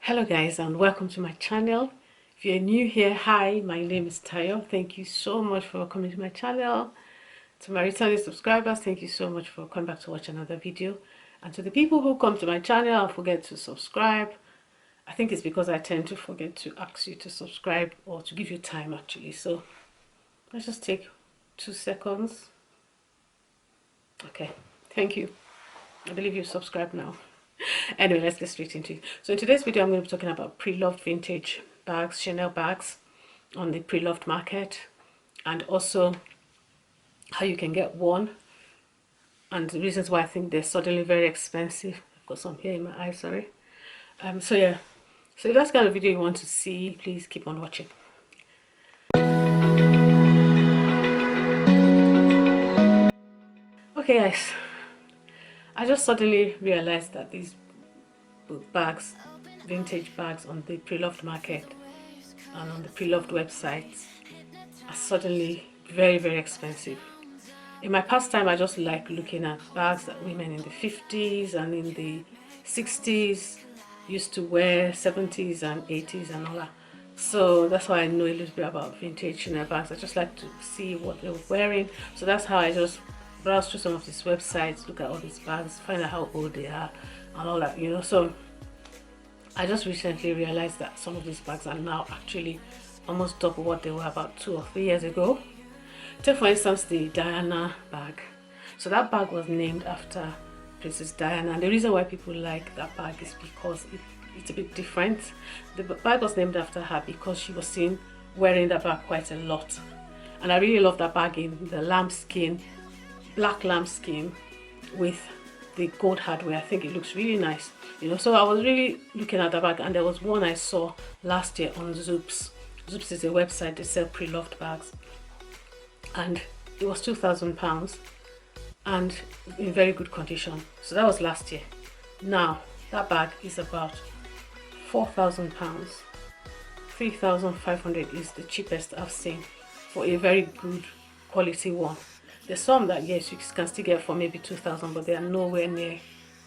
Hello guys, and welcome to my channel. If you're new here, hi, my name is Tayo. Thank you so much for coming to my channel. To my returning subscribers, thank you so much for coming back to watch another video. And to the people who come to my channel and forget to subscribe, I think it's because I tend to forget to ask you to subscribe or to give you time actually. So let's just take 2 seconds. Okay, thank you. I believe you subscribed now. Anyway, let's get straight into it. So in today's video, I'm going to be talking about pre-loved vintage bags, Chanel bags on the pre-loved market, and also how you can get one and the reasons why I think they're suddenly very expensive. I've got some here in my eye, sorry. So yeah, so if that's the kind of video you want to see, please keep on watching. Okay guys, I just suddenly realized that these bags, vintage bags on the pre-loved market and on the pre-loved websites are suddenly very expensive. In my pastime, I just like looking at bags that women in the 50s and in the 60s used to wear, 70s and 80s and all that. So that's why I know a little bit about vintage Chanel bags. I just like to see what they were wearing. So that's how I just browse through some of these websites, look at all these bags, find out how old they are and all that, you know. So I just recently realized that some of these bags are now actually almost double what they were about 2 or 3 years ago. Take for instance the Diana bag. So that bag was named after Princess Diana, and the reason why people like that bag is because it's a bit different. The bag was named after her because she was seen wearing that bag quite a lot, and I really love that bag in the lambskin, black lambskin with the gold hardware. I think it looks really nice, you know. So I was really looking at the bag, and there was one I saw last year on Zoops. Zoops is a website, they sell pre-loved bags, and it was £2,000 and in very good condition. So that was last year. Now that bag is about £4,000. 3,500 is the cheapest I've seen for a very good quality one. There's some that yes you can still get for maybe 2,000, but they are nowhere near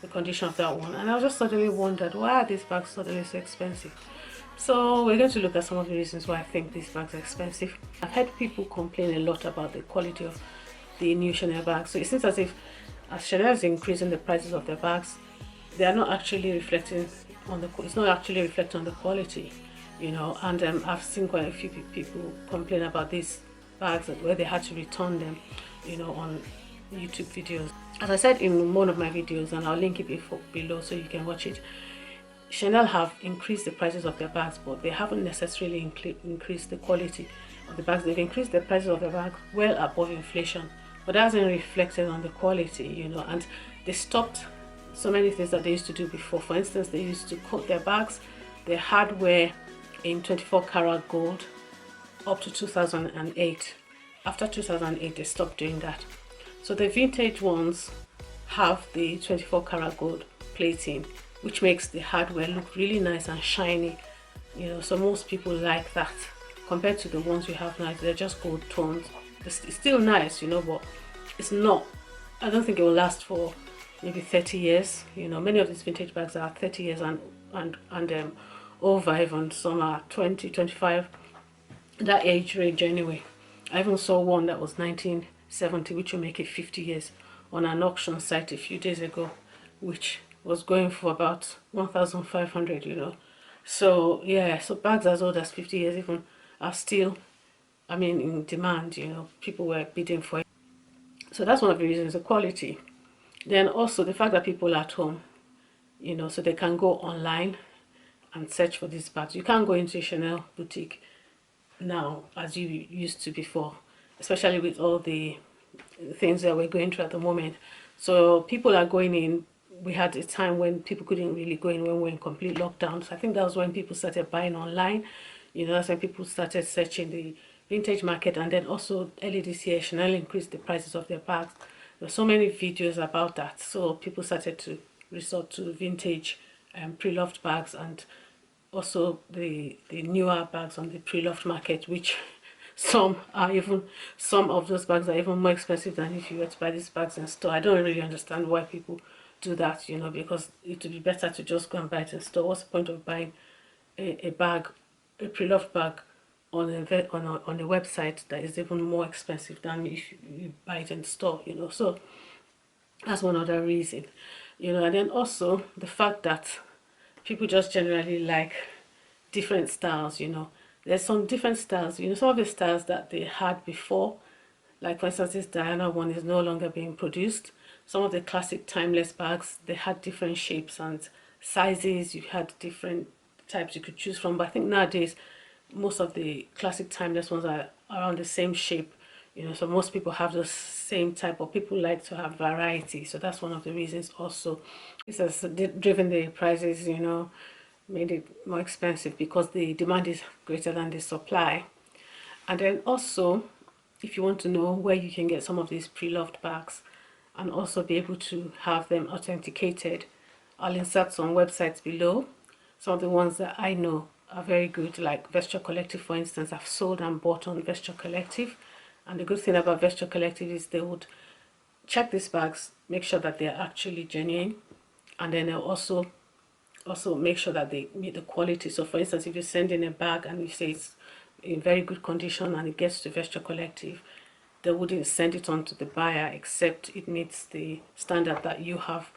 the condition of that one. And I just suddenly wondered, why are these bags suddenly so expensive? So we're going to look at some of the reasons why I think these bags are expensive. I've heard people complain a lot about the quality of the new Chanel bags. So it seems as if as Chanel is increasing the prices of their bags, they are not actually reflecting on the, it's not actually reflecting on the quality, you know. And I've seen quite a few people complain about these bags where they had to return them, you know, on YouTube videos. As I said in one of my videos, and I'll link it below so you can watch it, Chanel have increased the prices of their bags, but they haven't necessarily increased the quality of the bags. They've increased the prices of the bags well above inflation, but that hasn't reflected on the quality, you know. And they stopped so many things that they used to do before. For instance, they used to coat their bags, their hardware, in 24 karat gold up to 2008. After 2008, they stopped doing that. So the vintage ones have the 24 karat gold plating, which makes the hardware look really nice and shiny, you know. So most people like that compared to the ones we have now. They're just gold tones. It's still nice, you know, but it's not, I don't think it will last for maybe 30 years, you know. Many of these vintage bags are 30 years and over, even some are 20, 25, that age range anyway. I even saw one that was 1970, which will make it 50 years on an auction site a few days ago, which was going for about 1,500, you know. So yeah, so bags as old as 50 years even are still, I mean, in demand, you know. People were bidding for it. So that's one of the reasons, the quality. Then also the fact that people are at home, you know, so they can go online and search for these bags. You can't go into a Chanel boutique now as you used to before, especially with all the things that we're going through at the moment. So people are going in. We had a time when people couldn't really go in when we were in complete lockdown. So I think that was when people started buying online. You know, that's when people started searching the vintage market. And then also early this year, Chanel increased the prices of their bags. There were so many videos about that. So people started to resort to vintage pre-loved bags, and also the newer bags on the pre-loved market, which some of those bags are even more expensive than if you were to buy these bags in store. I don't really understand why people do that, you know, because it would be better to just go and buy it in store. What's the point of buying a bag, a pre-loved bag on a website that is even more expensive than if you buy it in store, you know? So that's one other reason, you know. And then also the fact that people just generally like different styles, you know. There's some different styles, you know, some of the styles that they had before, like for instance, this Diana one is no longer being produced. Some of the classic timeless bags, they had different shapes and sizes. You had different types you could choose from. But I think nowadays, most of the classic timeless ones are around the same shape. You know, so most people have the same type, but people like to have variety. So that's one of the reasons also. This has driven the prices, you know, made it more expensive because the demand is greater than the supply. And then also, if you want to know where you can get some of these pre-loved bags and also be able to have them authenticated, I'll insert some websites below. Some of the ones that I know are very good, like Vestiaire Collective, for instance. I've sold and bought on Vestiaire Collective, and the good thing about Vestiaire Collective is they would check these bags, make sure that they're actually genuine, and then they'll also make sure that they meet the quality. So for instance, if you send in a bag and you say it's in very good condition and it gets to Vestiaire Collective, they wouldn't send it on to the buyer except it meets the standard that you have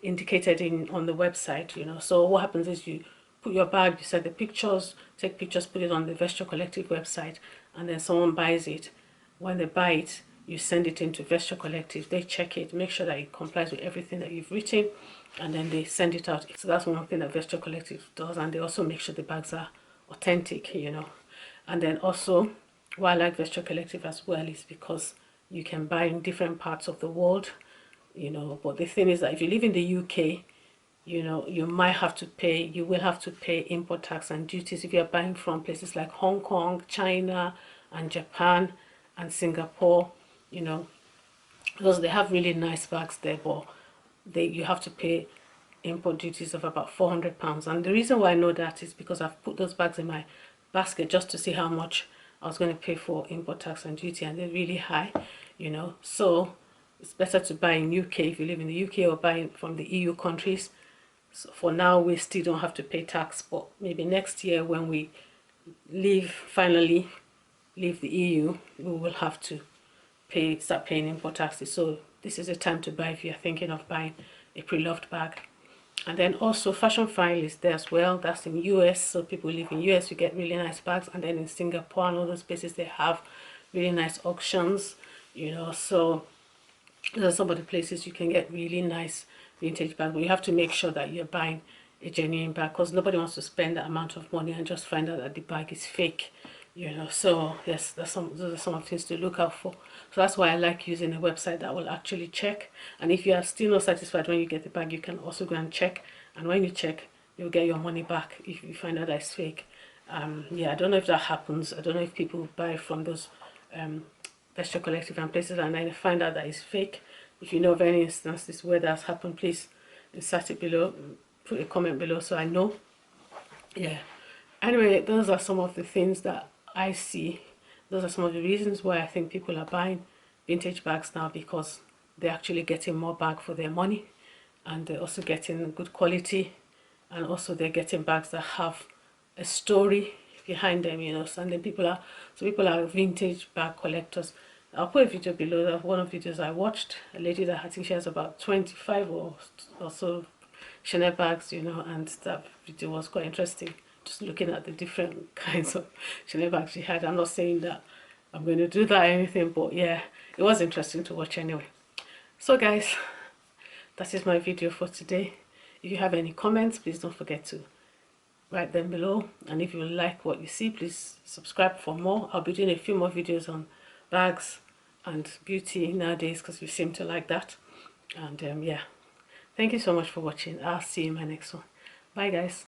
indicated on the website, you know. So what happens is you put your bag, you set the pictures, take pictures, put it on the Vestiaire Collective website, and then someone buys it. When they buy it, you send it into Vestiaire Collective. They check it, make sure that it complies with everything that you've written, and then they send it out. So that's one thing that Vestiaire Collective does, and they also make sure the bags are authentic, you know. And then also, why I like Vestiaire Collective as well is because you can buy in different parts of the world, you know. But the thing is that if you live in the UK, you know, you will have to pay import tax and duties if you're buying from places like Hong Kong, China, and Japan, and Singapore, you know, because they have really nice bags there, but you have to pay import duties of about £400. And the reason why I know that is because I've put those bags in my basket just to see how much I was going to pay for import tax and duty, and they're really high, you know. So it's better to buy in UK if you live in the UK, or buy from the EU countries. So for now, we still don't have to pay tax, but maybe next year when we finally leave the EU, we will have to start paying import taxes. So this is a time to buy if you're thinking of buying a pre-loved bag. And then also Fashion File is there as well. That's in US, so people live in US, you get really nice bags. And then in Singapore and all those places, they have really nice auctions, you know. So those are some of the places you can get really nice vintage bags, but you have to make sure that you're buying a genuine bag, because nobody wants to spend that amount of money and just find out that the bag is fake, you know. So yes, those are some of the things to look out for. So that's why I like using a website that will actually check. And if you are still not satisfied when you get the bag, you can also go and check, and when you check, you'll get your money back if you find out that it's fake. Yeah, I don't know if that happens. I don't know if people buy from those Vestiaire Collective and places and then find out that it's fake. If you know of any instances where that's happened, please insert it below, put a comment below so I know. Yeah, anyway, those are some of the things that I see. Those are some of the reasons why I think people are buying vintage bags now, because they're actually getting more bag for their money, and they're also getting good quality, and also they're getting bags that have a story behind them, you know. So, and then people are vintage bag collectors. I'll put a video below that one of the videos I watched, a lady that I think she has about 25 or so Chanel bags, you know, and that video was quite interesting, just looking at the different kinds of Chanel bags she had. I'm not saying that I'm going to do that or anything, but yeah, it was interesting to watch anyway. So guys, that is my video for today. If you have any comments, please don't forget to write them below, and if you like what you see, please subscribe for more. I'll be doing a few more videos on bags and beauty nowadays, because you seem to like that. And yeah, thank you so much for watching. I'll see you in my next one. Bye guys.